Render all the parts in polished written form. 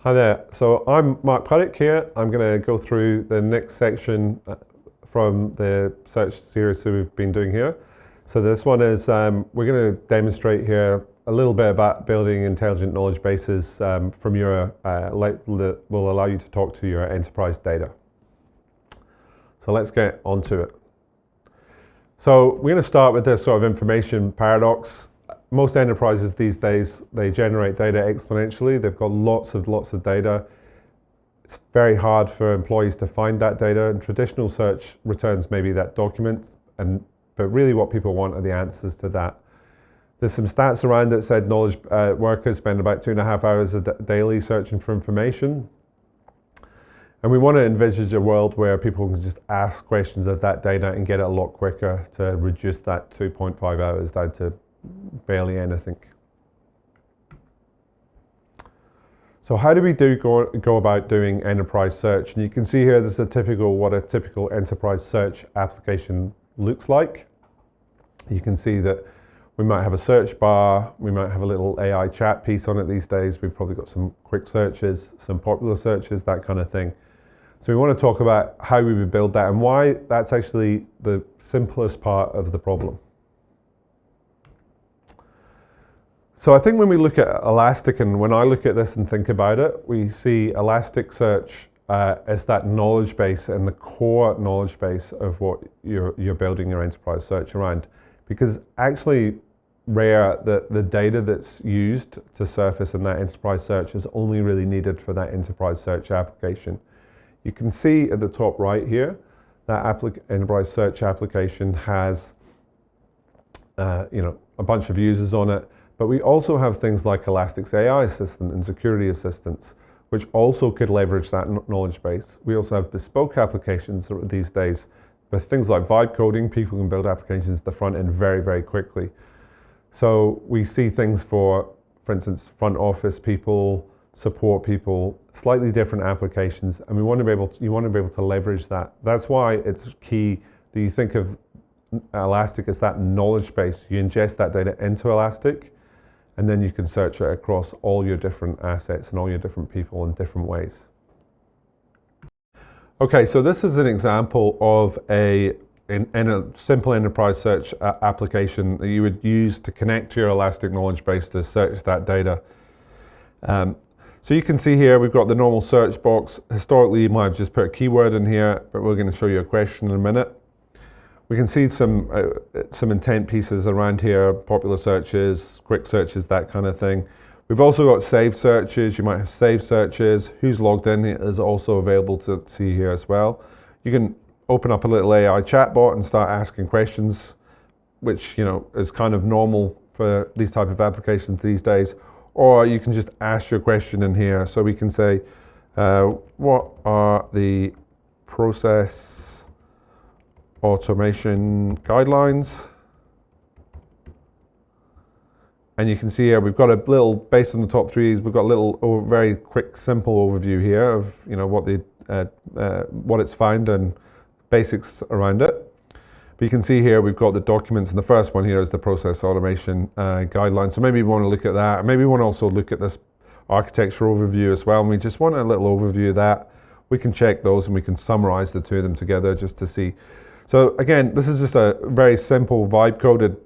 Hi there. So I'm Mark Puddick here. I'm going to go through the next section from the search series that we've been doing here. So this one is, we're going to demonstrate here a little bit about building intelligent knowledge bases from your, that will allow you to talk to your enterprise data. So let's get onto it. So we're going to start with this sort of information paradox. Most enterprises these days, they generate data exponentially. They've got lots of data. It's very hard for employees to find that data, and traditional search returns maybe that document, but really what people want are the answers to that. There's some stats around that said knowledge workers spend about 2.5 hours daily searching for information. And we want to envisage a world where people can just ask questions of that data and get it a lot quicker to reduce that 2.5 hours down to barely anything. So how do we go about doing enterprise search? And you can see here this is what a typical enterprise search application looks like. You can see that we might have a search bar, we might have a little AI chat piece on it these days. We've probably got some quick searches, some popular searches, that kind of thing. So we want to talk about how we would build that and why that's actually the simplest part of the problem. So I think when we look at Elastic, and when I look at this and think about it, we see Elasticsearch as that knowledge base and the core knowledge base of what you're building your enterprise search around. Because actually the data that's used to surface in that enterprise search is only really needed for that enterprise search application. You can see at the top right here, that enterprise search application has a bunch of users on it. But we also have things like Elastic's AI Assistant and Security Assistants, which also could leverage that knowledge base. We also have bespoke applications these days. With things like vibe coding, people can build applications at the front end very quickly. So we see things for instance, front office people, support people, slightly different applications, and you want to be able to leverage that. That's why it's key that you think of Elastic as that knowledge base. You ingest that data into Elastic, and then you can search it across all your different assets and all your different people in different ways. Okay, so this is an example of a simple enterprise search application that you would use to connect to your Elastic knowledge base to search that data. So you can see here we've got the normal search box. Historically, you might have just put a keyword in here, but we're going to show you a question in a minute. We can see some intent pieces around here, popular searches, quick searches, that kind of thing. We've also got saved searches. You might have saved searches. Who's logged in is also available to see here as well. You can open up a little AI chatbot and start asking questions, which is kind of normal for these type of applications these days. Or you can just ask your question in here. So we can say, what are the process automation guidelines? And you can see here we've got a little, based on the top three, we've got a little very quick simple overview here of what it's found and basics around it. But you can see here we've got the documents, and the first one here is the process automation guidelines. So maybe we want to look at that, and maybe we want to also look at this architecture overview as well, and we just want a little overview of that. We can check those and we can summarize the two of them together just to see. So again, this is just a very simple vibe-coded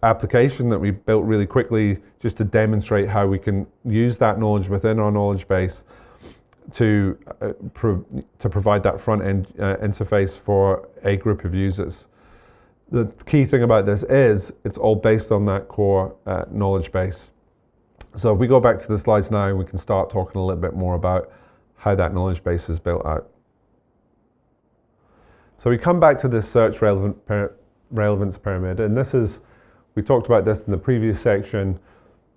application that we built really quickly just to demonstrate how we can use that knowledge within our knowledge base to provide that front-end interface for a group of users. The key thing about this is it's all based on that core knowledge base. So if we go back to the slides now, we can start talking a little bit more about how that knowledge base is built out. So we come back to this search relevance pyramid, and we talked about this in the previous section,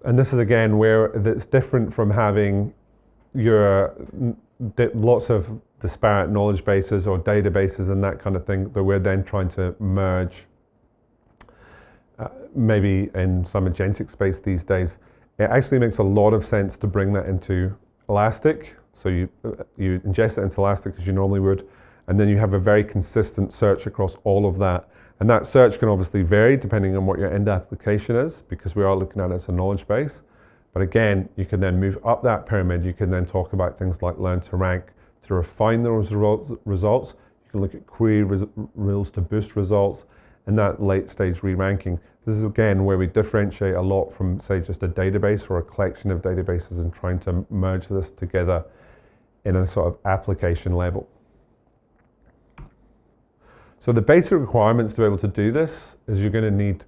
and this is again where it's different from having your lots of disparate knowledge bases or databases and that kind of thing that we're then trying to merge. Maybe in some agentic space these days, it actually makes a lot of sense to bring that into Elastic. So you ingest it into Elastic as you normally would, and then you have a very consistent search across all of that. And that search can obviously vary depending on what your end application is, because we are looking at it as a knowledge base. But again, you can then move up that pyramid. You can then talk about things like learn to rank to refine those results. You can look at query rules to boost results, and that late stage re-ranking. This is again where we differentiate a lot from, say, just a database or a collection of databases and trying to merge this together in a sort of application level. So the basic requirements to be able to do this is you're going to need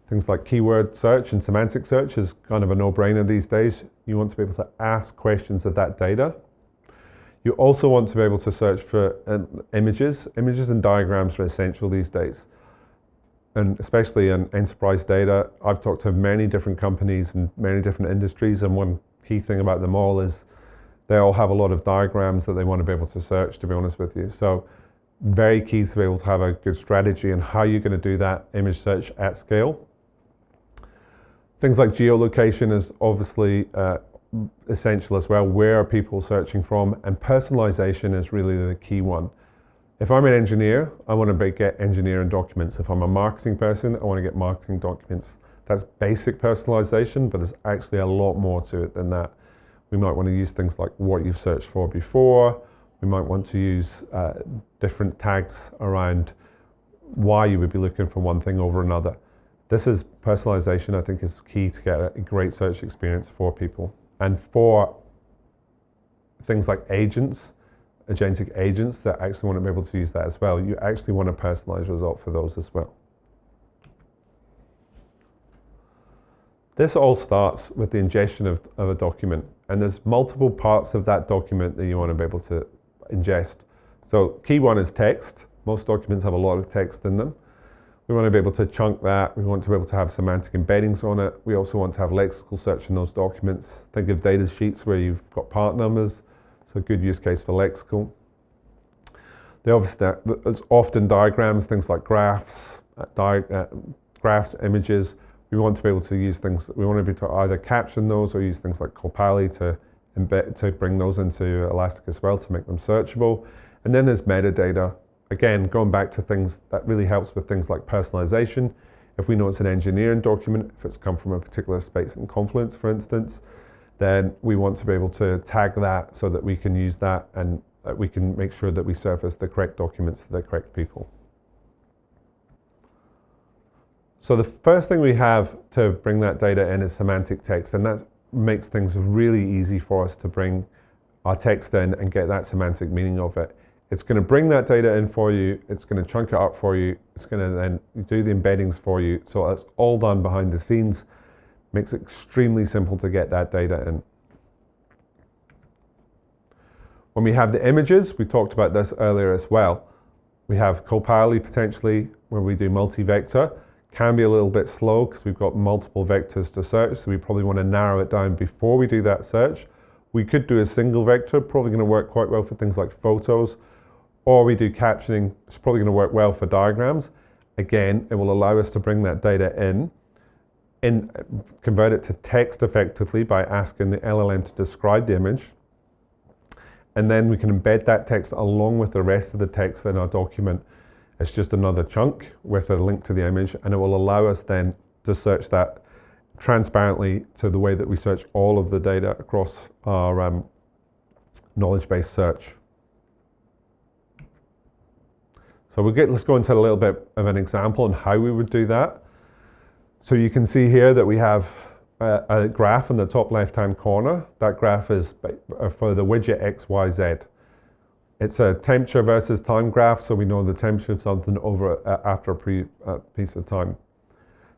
things like keyword search, and semantic search is kind of a no-brainer these days. You want to be able to ask questions of that data. You also want to be able to search for images. Images and diagrams are essential these days. And especially in enterprise data, I've talked to many different companies and many different industries, and one key thing about them all is they all have a lot of diagrams that they want to be able to search, to be honest with you. So very key to be able to have a good strategy on how you're going to do that image search at scale. Things like geolocation is obviously essential as well. Where are people searching from? And personalization is really the key one. If I'm an engineer, I want to get engineering documents. If I'm a marketing person, I want to get marketing documents. That's basic personalization, but there's actually a lot more to it than that. We might want to use things like what you've searched for before. We might want to use different tags around why you would be looking for one thing over another. This is personalization, I think, is key to get a great search experience for people. And for things like agents, agentic agents that actually want to be able to use that as well, you actually want a personalized result for those as well. This all starts with the ingestion of a document, and there's multiple parts of that document that you want to be able to ingest. So key one is text. Most documents have a lot of text in them. We want to be able to chunk that. We want to be able to have semantic embeddings on it. We also want to have lexical search in those documents. Think of data sheets where you've got part numbers. So a good use case for lexical. There's often diagrams, things like graphs, images. We want to be able to use things, we want to be able to either caption those or use things like Copility to bring those into Elastic as well to make them searchable. And then there's metadata. Again, going back to things that really helps with things like personalization. If we know it's an engineering document, if it's come from a particular space in Confluence, for instance, then we want to be able to tag that so that we can use that and we can make sure that we surface the correct documents to the correct people. So the first thing we have to bring that data in is semantic text, and that makes things really easy for us to bring our text in and get that semantic meaning of it. It's going to bring that data in for you, it's going to chunk it up for you, it's going to then do the embeddings for you, so it's all done behind the scenes. Makes it extremely simple to get that data in. When we have the images, we talked about this earlier as well. We have Copility potentially, where we do multi-vector. Can be a little bit slow because we've got multiple vectors to search, so we probably want to narrow it down before we do that search. We could do a single vector, probably going to work quite well for things like photos, or we do captioning, it's probably going to work well for diagrams. Again, it will allow us to bring that data in, convert it to text effectively by asking the LLM to describe the image. And then we can embed that text along with the rest of the text in our document. It's just another chunk with a link to the image, and it will allow us then to search that transparently to the way that we search all of the data across our knowledge-based search. So let's go into a little bit of an example on how we would do that. So you can see here that we have a graph in the top left-hand corner. That graph is for the widget XYZ. It's a temperature versus time graph, so we know the temperature of something after a piece of time.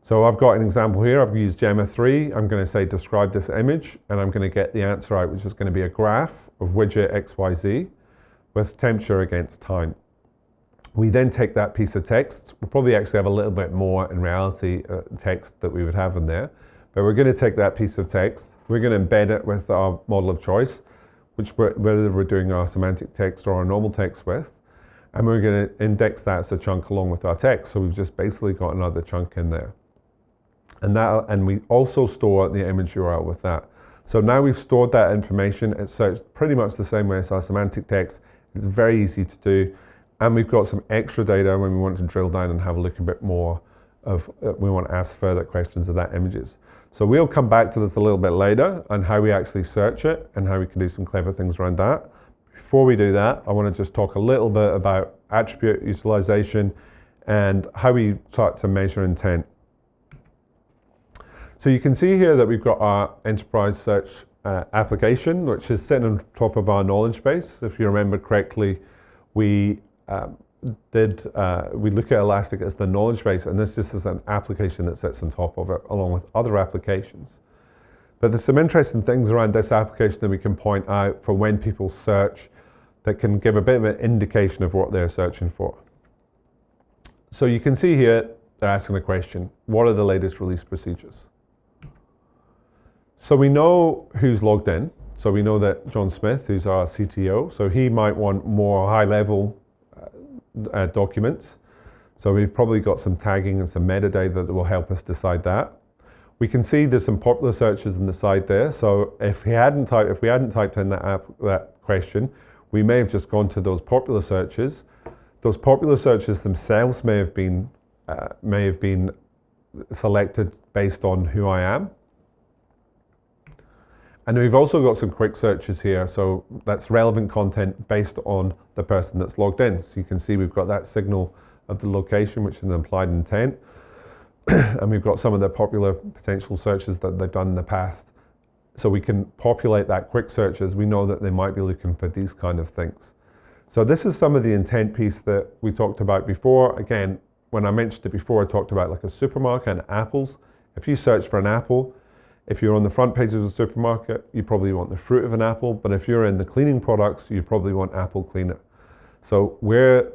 So I've got an example here. I've used Gemma 3. I'm going to say describe this image, and I'm going to get the answer out, which is going to be a graph of widget XYZ with temperature against time. We then take that piece of text. We'll probably actually have a little bit more in reality text that we would have in there, but we're going to take that piece of text. We're going to embed it with our model of choice, whether we're doing our semantic text or our normal text with, and we're going to index that as a chunk along with our text. So we've just basically got another chunk in there. And we also store the image URL with that. So now we've stored that information. It's searched pretty much the same way as our semantic text. It's very easy to do. And we've got some extra data when we want to drill down and have a look a bit more of, we want to ask further questions of that images. So we'll come back to this a little bit later on how we actually search it and how we can do some clever things around that. Before we do that, I want to just talk a little bit about attribute utilization and how we start to measure intent. So you can see here that we've got our enterprise search application, which is sitting on top of our knowledge base. If you remember correctly, we look at Elastic as the knowledge base, and this just is an application that sits on top of it along with other applications. But there's some interesting things around this application that we can point out for when people search that can give a bit of an indication of what they're searching for. So you can see here, they're asking a question, what are the latest release procedures? So we know who's logged in. So we know that John Smith, who's our CTO, so he might want more high-level documents. So we've probably got some tagging and some metadata that will help us decide that. We can see there's some popular searches on the side there. So if we hadn't typed in that question, we may have just gone to those popular searches. Those popular searches themselves may have been selected based on who I am. And we've also got some quick searches here, so that's relevant content based on the person that's logged in. So you can see we've got that signal of the location, which is an implied intent. And we've got some of the popular potential searches that they've done in the past. So we can populate that quick search as we know that they might be looking for these kind of things. So this is some of the intent piece that we talked about before. Again, when I mentioned it before, I talked about like a supermarket and apples. If you search for an apple, if you're on the front page of the supermarket, you probably want the fruit of an apple, but if you're in the cleaning products, you probably want apple cleaner. So where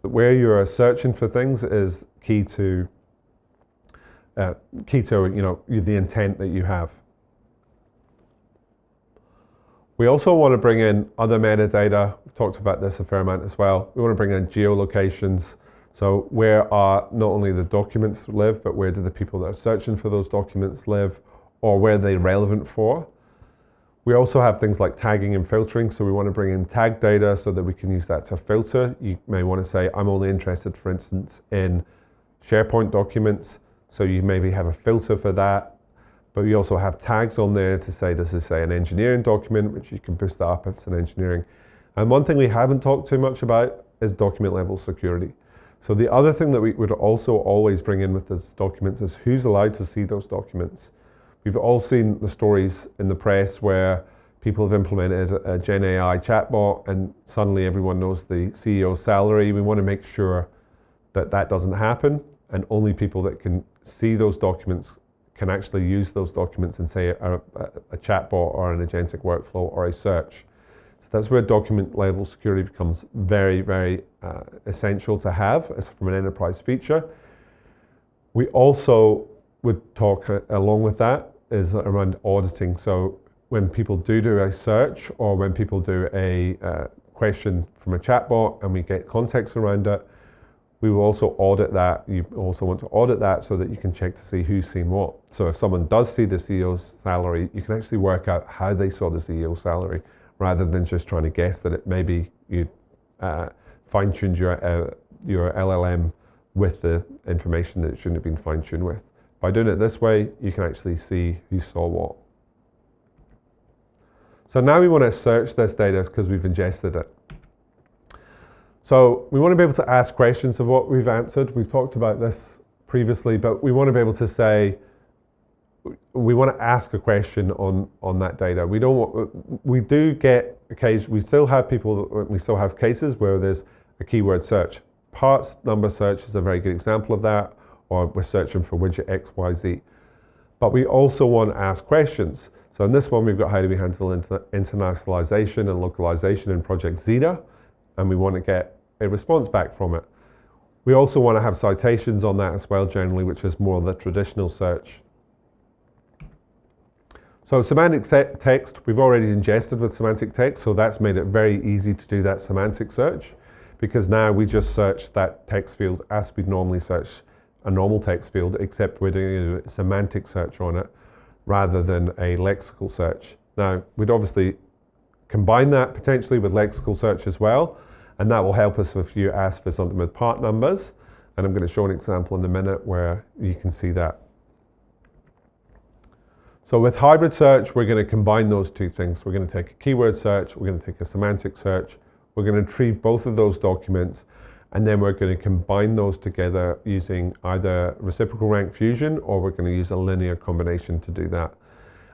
you're searching for things is key to the intent that you have. We also want to bring in other metadata. We've talked about this a fair amount as well. We want to bring in geolocations. So where are not only the documents live, but where do the people that are searching for those documents live, or where they're relevant for. We also have things like tagging and filtering, so we want to bring in tag data so that we can use that to filter. You may want to say, I'm only interested, for instance, in SharePoint documents, so you maybe have a filter for that. But we also have tags on there to say this is, say, an engineering document, which you can boost that up if it's an engineering. And one thing we haven't talked too much about is document level security. So the other thing that we would also always bring in with those documents is who's allowed to see those documents. We've all seen the stories in the press where people have implemented a Gen AI chatbot and suddenly everyone knows the CEO's salary. We want to make sure that that doesn't happen, and only people that can see those documents can actually use those documents and say a chatbot or an agentic workflow or a search. So that's where document level security becomes very, very essential to have as from an enterprise feature. We also would talk along with that is around auditing. So when people do a search or when people do a question from a chatbot and we get context around it, we will also audit that. You also want to audit that so that you can check to see who's seen what. So if someone does see the CEO's salary, you can actually work out how they saw the CEO's salary rather than just trying to guess that it maybe you fine-tuned your LLM with the information that it shouldn't have been fine-tuned with. By doing it this way, you can actually see who saw what. So now we want to search this data because we've ingested it. So we want to be able to ask questions of what we've answered. We've talked about this previously, but we want to be able to say, we want to ask a question on that data. We do get occasion. We still have cases where there's a keyword search. Parts number search is a very good example of that, or we're searching for widget XYZ. But we also want to ask questions. So in this one, we've got how do we handle internationalization and localization in Project Zeta, and we want to get a response back from it. We also want to have citations on that as well, generally, which is more the traditional search. So semantic text, we've already ingested with semantic text, so that's made it very easy to do that semantic search, because now we just search that text field as we'd normally search a normal text field, except we're doing a semantic search on it rather than a lexical search. Now, we'd obviously combine that potentially with lexical search as well, and that will help us if you ask for something with part numbers. And I'm going to show an example in a minute where you can see that. So with hybrid search, we're going to combine those two things. We're going to take a keyword search, we're going to take a semantic search, we're going to retrieve both of those documents, and then we're going to combine those together using either reciprocal rank fusion, or we're going to use a linear combination to do that.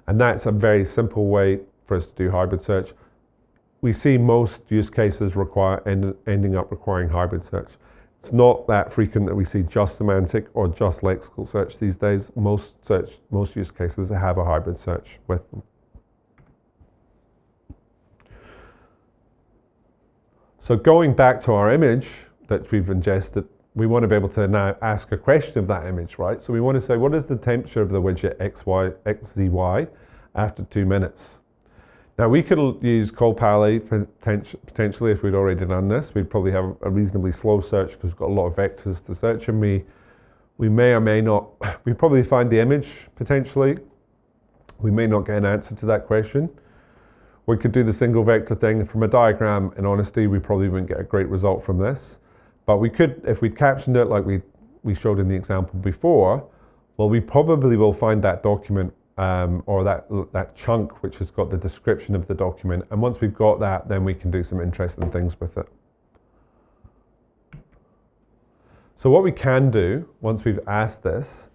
And that's a very simple way for us to do hybrid search. We see most use cases ending up requiring hybrid search. It's not that frequent that we see just semantic or just lexical search these days. Most use cases have a hybrid search with them. So going back to our image that we've ingested, we want to be able to now ask a question of that image, right? So we want to say, what is the temperature of the widget XZY after 2 minutes? Now we could use Colpally potentially if we'd already done this. We'd probably have a reasonably slow search because we've got a lot of vectors to search, and we may or may not, we probably find the image potentially. We may not get an answer to that question. We could do the single vector thing. From a diagram, in honesty, we probably wouldn't get a great result from this. But we could, if we'd captioned it like we showed in the example before, well, we probably will find that document or that chunk which has got the description of the document. And once we've got that, then we can do some interesting things with it. So what we can do, once we've asked this,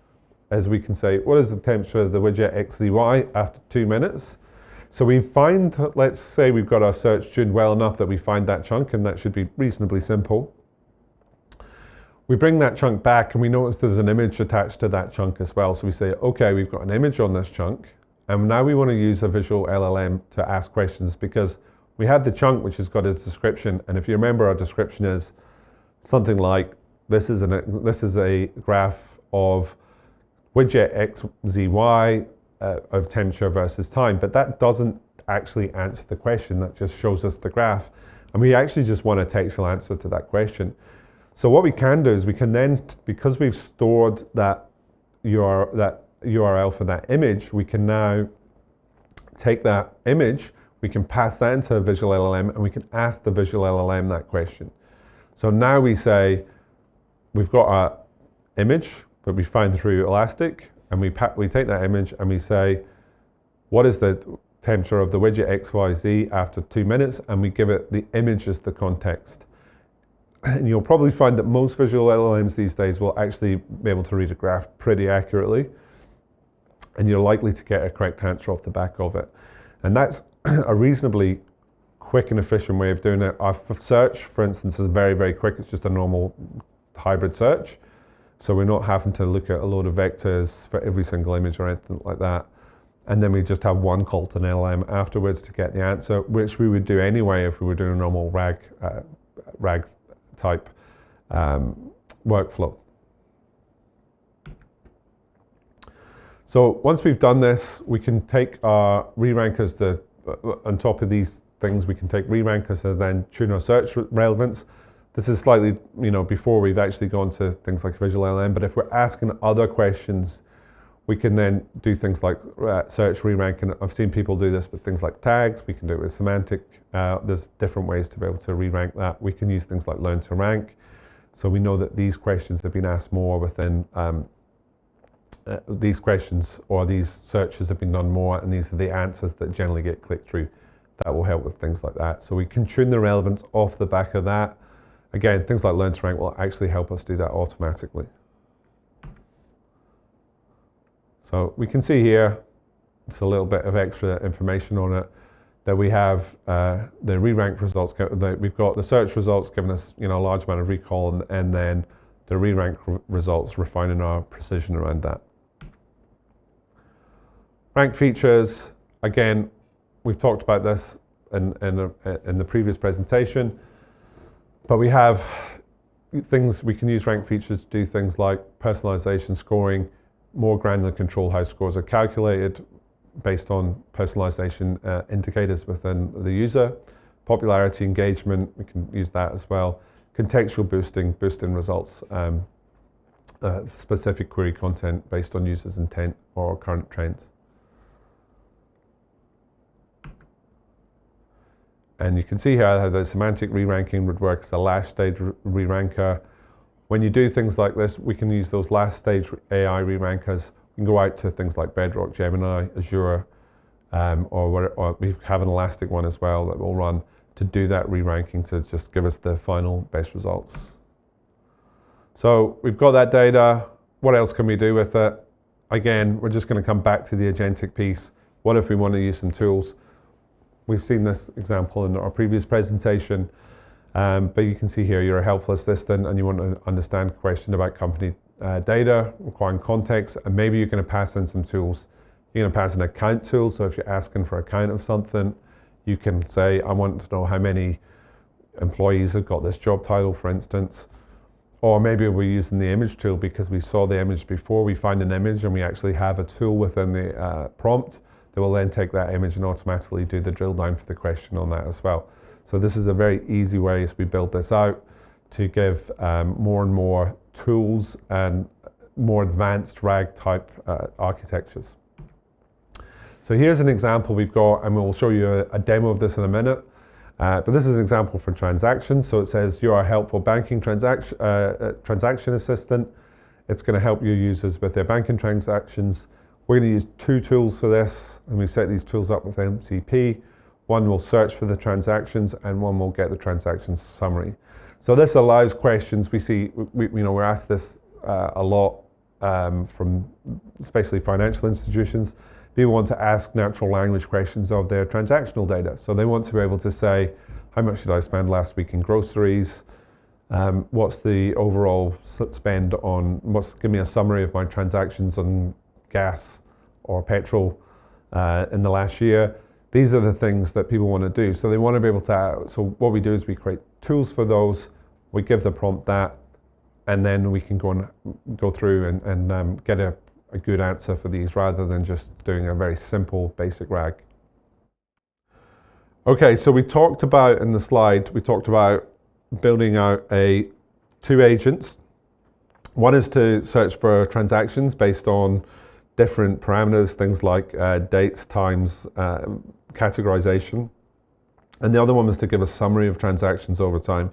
is we can say, what is the temperature of the widget XZY after 2 minutes? So we find, let's say we've got our search tuned well enough that we find that chunk, and that should be reasonably simple. We bring that chunk back and we notice there's an image attached to that chunk as well. So we say, okay, we've got an image on this chunk, and now we want to use a visual LLM to ask questions, because we had the chunk which has got a description, and if you remember, our description is something like, this is a graph of widget XZY of temperature versus time, but that doesn't actually answer the question, that just shows us the graph. And we actually just want a textual answer to that question. So what we can do is we can then, because we've stored that URL for that image, we can now take that image, we can pass that into a visual LLM, and we can ask the visual LLM that question. So now we say, we've got our image that we find through Elastic, and we take that image and we say, what is the temperature of the widget XYZ after 2 minutes? And we give it the image as the context. And you'll probably find that most visual LLMs these days will actually be able to read a graph pretty accurately, and you're likely to get a correct answer off the back of it. And that's a reasonably quick and efficient way of doing it. Our search, for instance, is very, very quick. It's just a normal hybrid search. So we're not having to look at a load of vectors for every single image or anything like that. And then we just have one call to an LLM afterwards to get the answer, which we would do anyway if we were doing a normal RAG type workflow. So once we've done this, we can take our re-rankers on top of these things. We can take re-rankers and then tune our search relevance. This is slightly, before we've actually gone to things like visual LLM, but if we're asking other questions, we can then do things like search re-rank, and I've seen people do this with things like tags. We can do it with semantic. There's different ways to be able to re-rank that. We can use things like learn to rank. So we know that these questions have been asked more within these questions, or these searches have been done more, and these are the answers that generally get clicked through. That will help with things like that. So we can tune the relevance off the back of that. Again, things like learn to rank will actually help us do that automatically. So we can see here, it's a little bit of extra information on it, that we have the re-rank results. We've got the search results giving us a large amount of recall, and then the re-rank results refining our precision around that. Rank features, again, we've talked about this in the previous presentation, but we have things, we can use rank features to do things like personalization, scoring, more granular control how scores are calculated based on personalization indicators within the user. Popularity, engagement, we can use that as well. Contextual boosting results, specific query content based on users' intent or current trends. And you can see here how the semantic re-ranking would work as a last stage re-ranker. When you do things like this, we can use those last stage AI re-rankers. You can go out to things like Bedrock, Gemini, Azure, or we have an Elastic one as well that will run to do that re-ranking to just give us the final best results. So we've got that data. What else can we do with it? Again, we're just going to come back to the agentic piece. What if we want to use some tools? We've seen this example in our previous presentation, but you can see here you're a helpful assistant and you want to understand a question about company data, requiring context, and maybe you're going to pass in some tools. You're going to pass an account tool, so if you're asking for a count of something, you can say, I want to know how many employees have got this job title, for instance. Or maybe we're using the image tool because we saw the image before. We find an image and we actually have a tool within the prompt that will then take that image and automatically do the drill down for the question on that as well. So this is a very easy way as we build this out to give more and more tools and more advanced RAG type architectures. So here's an example we've got, and we'll show you a demo of this in a minute. But this is an example for transactions. So it says you are a helpful banking transaction assistant. It's going to help your users with their banking transactions. We're going to use two tools for this, and we set these tools up with MCP. One will search for the transactions, and one will get the transactions summary. So this allows questions. We see, we're asked this a lot from especially financial institutions. People want to ask natural language questions of their transactional data. So they want to be able to say, how much did I spend last week in groceries? What's the overall spend on, give me a summary of my transactions on gas or petrol in the last year. These are the things that people want to do. So they want to be able to, so what we do is we create tools for those, we give the prompt that, and then we can go through and get a good answer for these rather than just doing a very simple basic RAG. Okay, so we talked about in the slide, we talked about building out two agents. One is to search for transactions based on different parameters, things like dates, times, categorization. And the other one was to give a summary of transactions over time.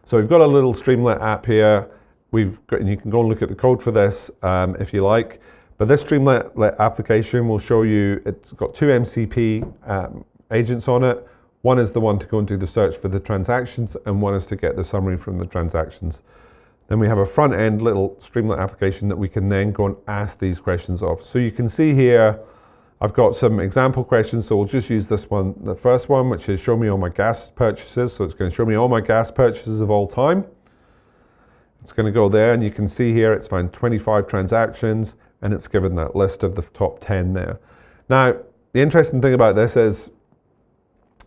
So we've got a little Streamlit app here. And you can go and look at the code for this if you like. But this Streamlit application will show you, it's got two MCP agents on it. One is the one to go and do the search for the transactions, and one is to get the summary from the transactions. Then we have a front end little Streamlit application that we can then go and ask these questions of. So you can see here, I've got some example questions. So we'll just use this one, the first one, which is show me all my gas purchases. So it's going to show me all my gas purchases of all time. It's going to go there, and you can see here it's found 25 transactions, and it's given that list of the top 10 there. Now, the interesting thing about this is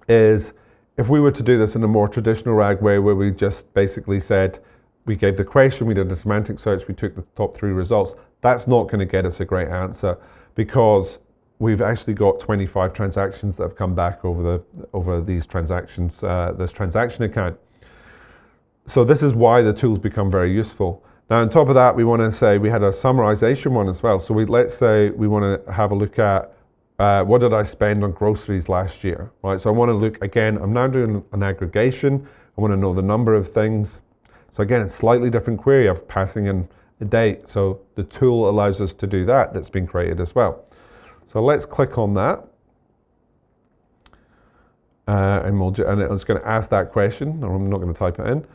if we were to do this in a more traditional RAG way, where we just basically said, we gave the question, we did a semantic search, we took the top 3 results, that's not going to get us a great answer, because we've actually got 25 transactions that have come back over these transactions, this transaction account. So this is why the tools become very useful. Now on top of that, we want to say we had a summarization one as well. So let's say we want to have a look at what did I spend on groceries last year, right? So I want to look, again, I'm now doing an aggregation. I want to know the number of things. So again, it's slightly different query. I'm passing in a date. So the tool allows us to do that. That's been created as well. So let's click on that. And it's going to ask that question, or I'm not going to type it in.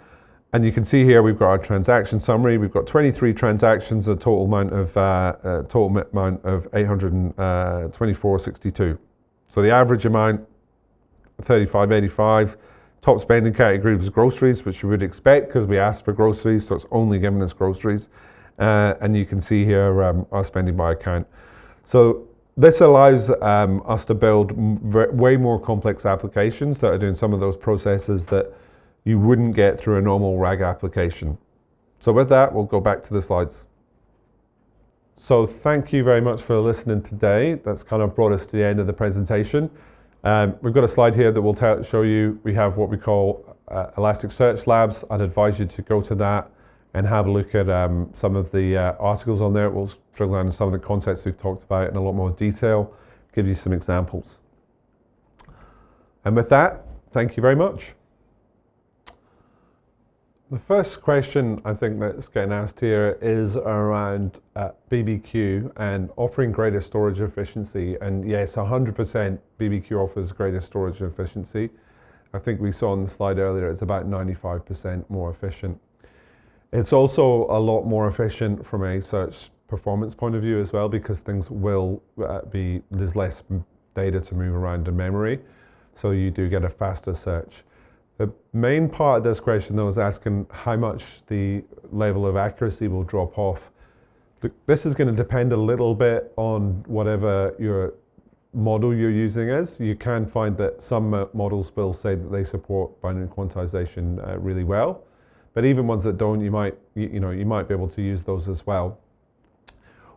And you can see here we've got our transaction summary. We've got 23 transactions, a total amount of 824.62. So the average amount 35.85. Top spending category was groceries, which you would expect because we asked for groceries, so it's only giving us groceries. And you can see here our spending by account. So this allows us to build way more complex applications that are doing some of those processes that you wouldn't get through a normal RAG application. So with that, we'll go back to the slides. So thank you very much for listening today. That's kind of brought us to the end of the presentation. We've got a slide here that will show you, we have what we call Elasticsearch Labs. I'd advise you to go to that and have a look at some of the articles on there. We'll drill down on some of the concepts we've talked about in a lot more detail, give you some examples. And with that, thank you very much. The first question I think that's getting asked here is around BBQ and offering greater storage efficiency. And yes, 100% BBQ offers greater storage efficiency. I think we saw on the slide earlier, it's about 95% more efficient. It's also a lot more efficient from a search performance point of view as well, because things will there's less data to move around in memory. So you do get a faster search. The main part of this question though is asking how much the level of accuracy will drop off. This is going to depend a little bit on whatever your model you're using is. You can find that some models will say that they support binary quantization really well, but even ones that don't, you might be able to use those as well.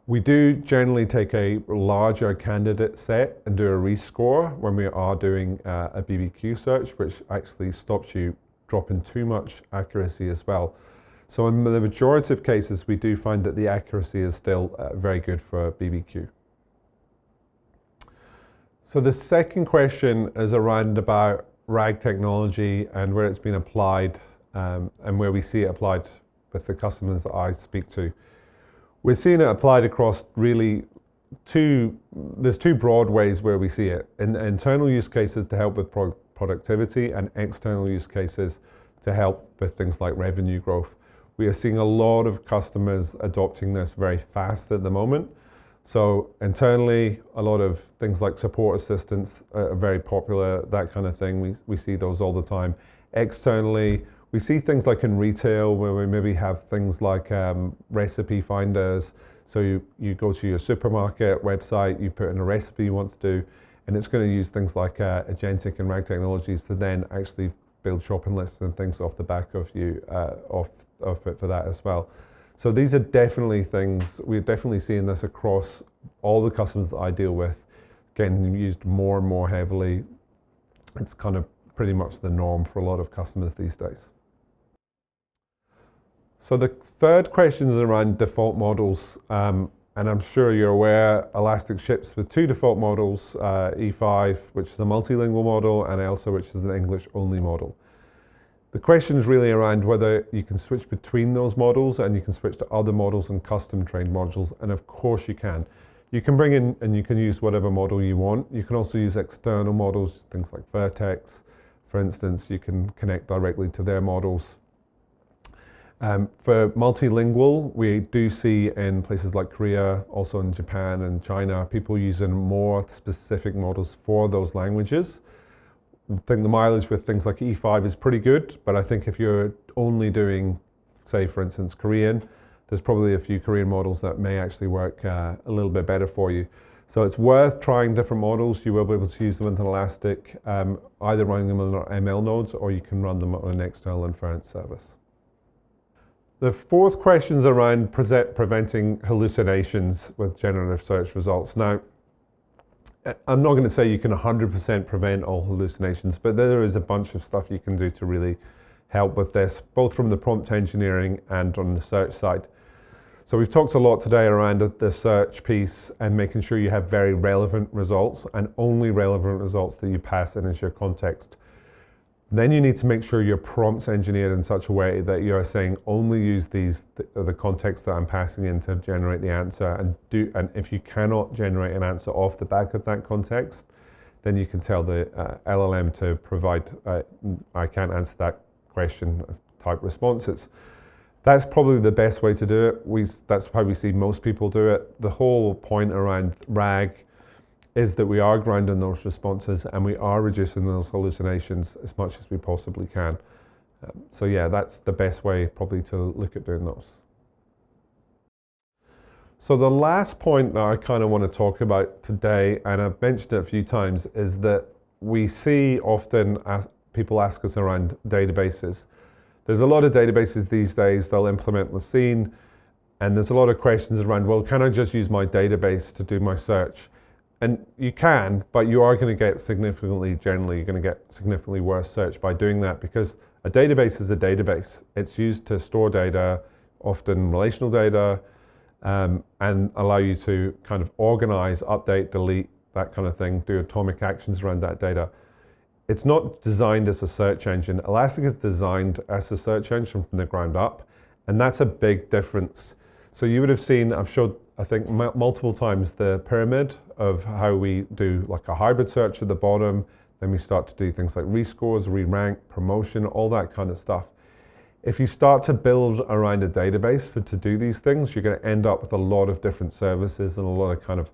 We do generally take a larger candidate set and do a rescore when we are doing a BBQ search, which actually stops you dropping too much accuracy as well. So in the majority of cases, we do find that the accuracy is still very good for BBQ. So the second question is around about RAG technology and where it's been applied and where we see it applied with the customers that I speak to. We're seeing it applied across really there's two broad ways where we see it. In internal use cases to help with productivity and external use cases to help with things like revenue growth. We are seeing a lot of customers adopting this very fast at the moment. So internally, a lot of things like support assistants are very popular, that kind of thing. We see those all the time. Externally, we see things like in retail where we maybe have things like recipe finders. So you go to your supermarket website, you put in a recipe you want to do, and it's going to use things like agentic and RAG technologies to then actually build shopping lists and things off the back of it for that as well. So these are definitely things, we're definitely seeing this across all the customers that I deal with, getting used more and more heavily. It's kind of pretty much the norm for a lot of customers these days. So the third question is around default models, and I'm sure you're aware Elastic ships with two default models, E5, which is a multilingual model, and ELSA, which is an English-only model. The question is really around whether you can switch between those models and you can switch to other models and custom trained modules, and of course you can. You can bring in and you can use whatever model you want. You can also use external models, things like Vertex, for instance. You can connect directly to their models. For multilingual, we do see in places like Korea, also in Japan and China, people using more specific models for those languages. I think the mileage with things like E5 is pretty good, but I think if you're only doing, say for instance, Korean, there's probably a few Korean models that may actually work a little bit better for you. So it's worth trying different models. You will be able to use them with an Elastic, either running them on our ML nodes, or you can run them on an external inference service. The fourth question is around preventing hallucinations with generative search results. Now, I'm not going to say you can 100% prevent all hallucinations, but there is a bunch of stuff you can do to really help with this, both from the prompt engineering and on the search side. So we've talked a lot today around the search piece and making sure you have very relevant results and only relevant results that you pass in as your context. Then you need to make sure your prompt's engineered in such a way that you're saying only use the context that I'm passing in to generate the answer, and if you cannot generate an answer off the back of that context, then you can tell the LLM to provide I can't answer that question type responses. That's probably the best way to do it. That's how we see most people do it. The whole point around RAG is that we are grounding those responses and we are reducing those hallucinations as much as we possibly can. So yeah, that's the best way probably to look at doing those. So the last point that I kind of want to talk about today, and I've mentioned it a few times, is that we see often people ask us around databases. There's a lot of databases these days, they'll implement Lucene, and there's a lot of questions around, well, can I just use my database to do my search? And you can, but you are going to get generally you're going to get significantly worse search by doing that, because a database is a database. It's used to store data, often relational data, and allow you to kind of organize, update, delete, that kind of thing, do atomic actions around that data. it's not designed as a search engine. Elastic is designed as a search engine from the ground up, and that's a big difference. So you would have seen, I've showed, I think, multiple times the pyramid of how we do like a hybrid search at the bottom, then we start to do things like rescores, re-rank, promotion, all that kind of stuff. If you start to build around a database to do these things, you're going to end up with a lot of different services and a lot of kind of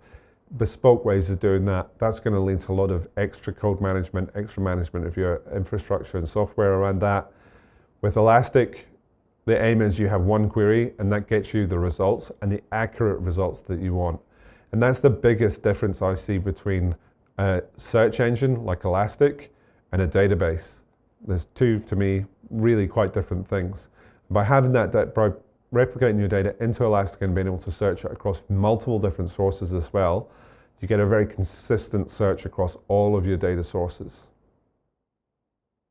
bespoke ways of doing that. That's going to lead to a lot of extra code management, extra management of your infrastructure and software around that. With Elastic, the aim is you have one query and that gets you the results and the accurate results that you want. And that's the biggest difference I see between a search engine like Elastic and a database. There's two, to me, really quite different things. By having that by replicating your data into Elastic and being able to search it across multiple different sources as well, you get a very consistent search across all of your data sources.